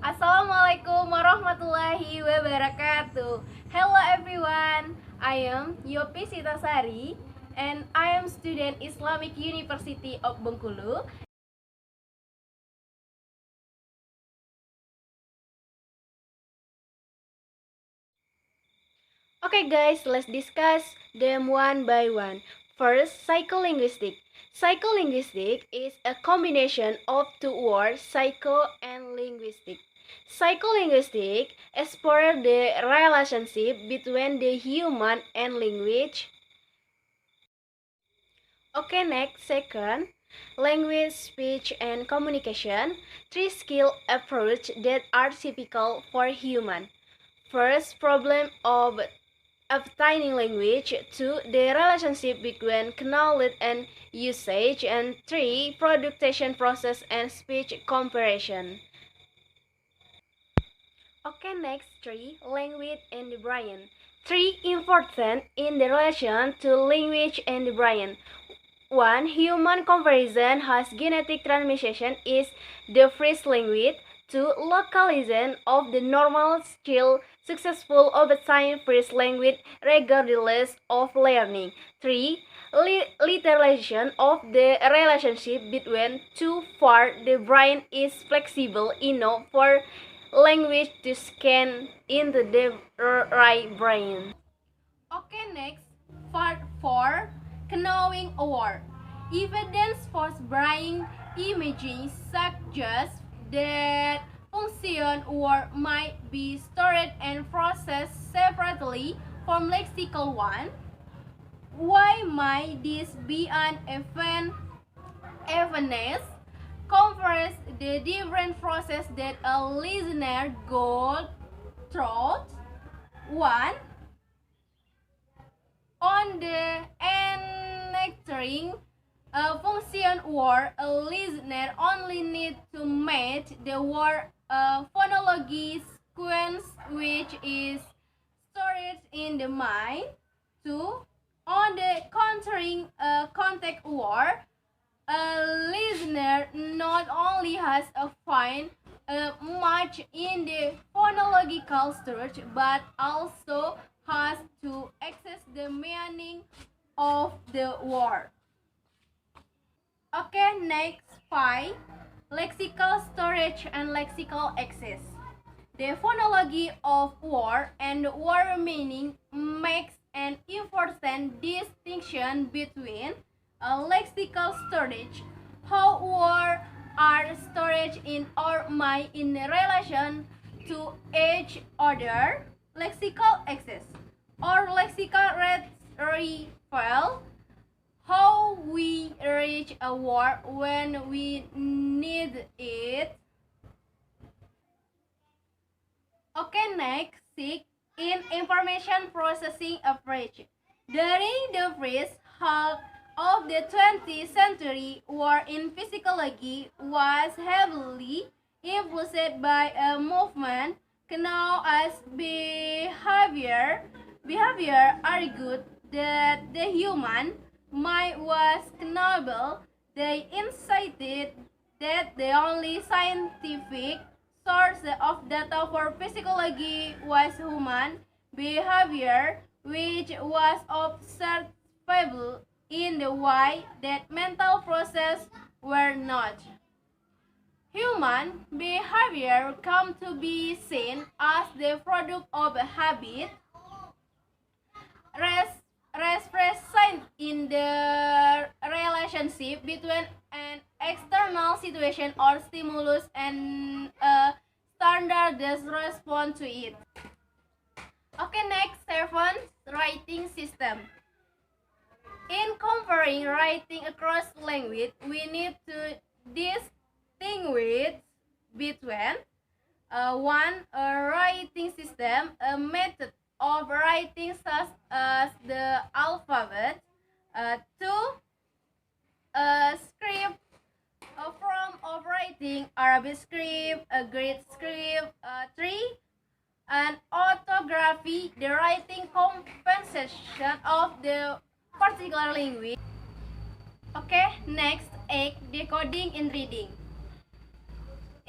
Assalamualaikum warahmatullahi wabarakatuh. Hello everyone, I am Yopi sari and I am student Islamic University of Bengkulu. Okay guys, let's discuss them one by one. First, psycholinguistic. Psycholinguistic is a combination of two words, psycho and linguistic. Psycholinguistic explores the relationship between the human and language. Okay, next, second, language, speech, and communication. Three skill approach that are typical for human. First, problem of obtaining language. 2. The relationship between knowledge and usage. And 3. Production process and speech comparison. Okay, next 3. Language and the brain. 3 important in the relation to language and the brain. 1. Human comparison has genetic transmission is the first language. 2. Localization of the normal skill successful obtain first language regardless of learning. 3. Literalization of the relationship between two for the brain is flexible enough for language to scan into the right brain. Okay, next, part 4, Knowing Award. Evidence for brain imaging suggests that function word might be stored and processed separately from lexical one. Why might this be an evidence compares the different process that a listener goes through. 1. On the entering a function word, a listener only needs to match the word phonology sequence which is stored in the mind. 2. On the countering a contact word, a listener not only has to find a match in the phonological structure but also has to access the meaning of the word. Okay, next 5. Lexical storage and lexical access. The phonology of word and word meaning makes an important distinction between a lexical storage, how words are stored in our mind in relation to each other, lexical access, or lexical retrieval, how we reach a word when we need it. Okay, next, 6. In information processing approach. During the first half of the 20th century, word in physiology was heavily influenced by a movement known as behavior. Behavior argued that the human mind was knowable. They incited that the only scientific source of data for physiology was human behavior, which was observable in the way that mental processes were not. Human behavior come to be seen as the product of a habit, expressed in the relationship between an external situation or stimulus and a standardized response to it. Okay, next, 7. Writing system. In comparing writing across language, we need to distinguish between 1. A writing system, a method of writing such as the alphabet. 2. A script, a form of writing, Arabic script, a Greek script. 3. An orthography, the writing compensation of the particular language. Okay, next, 8. Decoding and reading.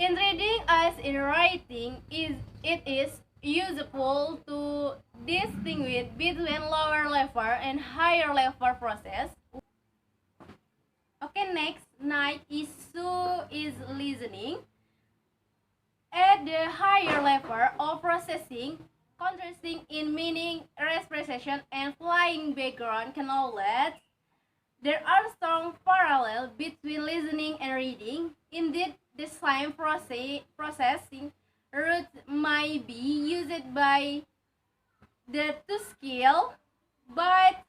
In reading as in writing, it is useful to distinguish between lower level and higher level process. Okay, next issue is listening. At the higher level of processing, contrasting in meaning, expression, and flying background knowledge, there are strong parallels between listening and reading. Indeed, the same processing route might be used by the two skills, but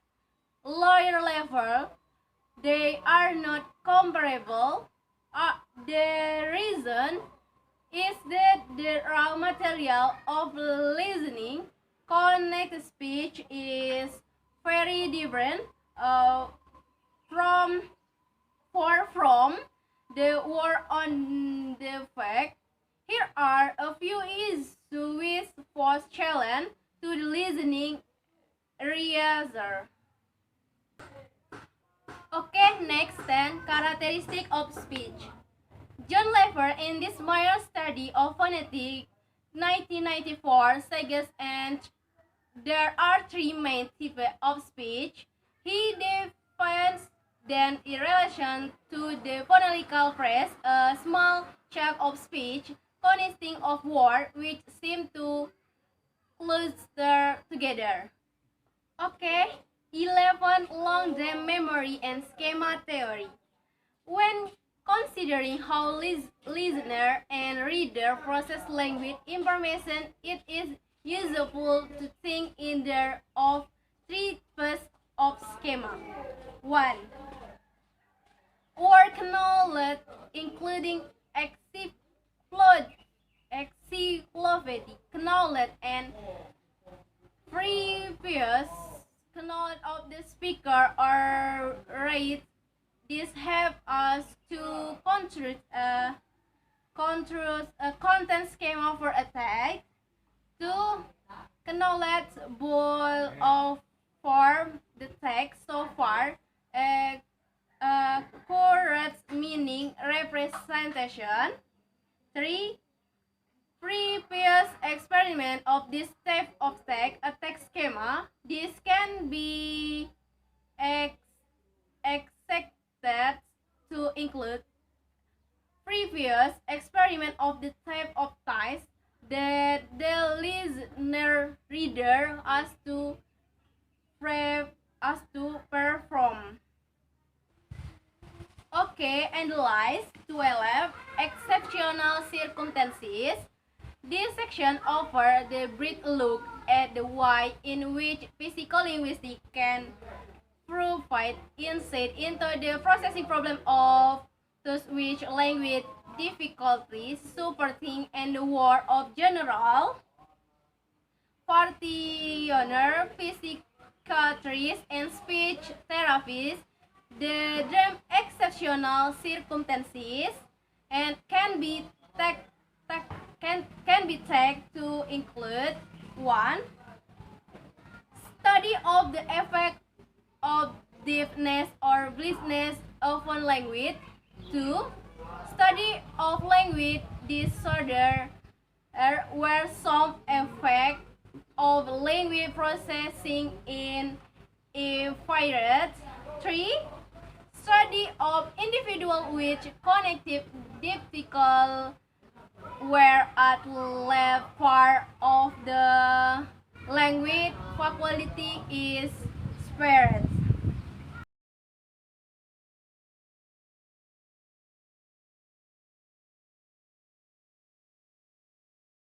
lower level, they are not comparable. The reason is that the raw material of listening connected speech is very different from the word on the fact. Here are a few issues which pose challenge to the listening reader. Okay, next 10 characteristic of speech. John Lever, in this minor study of phonetics 1994, suggests and there are three main types of speech. He defines them in relation to the phonetical phrase, a small chunk of speech consisting of words which seem to cluster together. Okay, 11 long-term memory and schema theory. When considering how listener and reader process language information, it is useful to think in terms of three types of schema. 1. Word knowledge, including encyclopedic knowledge and previous knowledge of the speaker or read. This helps us to construct a content schema for attack. 2. Knowledge boil of form the text so far. Correct meaning representation. 3. Previous experiment of this type of text, a text schema. This can be accepted to include previous experiment of the type of text that the listener reader has to perform. Okay, and last 12 exceptional circumstances. This section offers the brief look at the way in which psycholinguistics can provide insight into the processing problem of those with language difficulties, supporting and the work of general practitioners, psychiatrists, and speech therapists. The term exceptional circumstances and can be taken to include 1. Study of the effect of deafness or blindness of one language. 2. Study of language disorder where some effect of language processing in impaired. 3. Study of individual with cognitive difficulty where at left part of the language faculty is spared.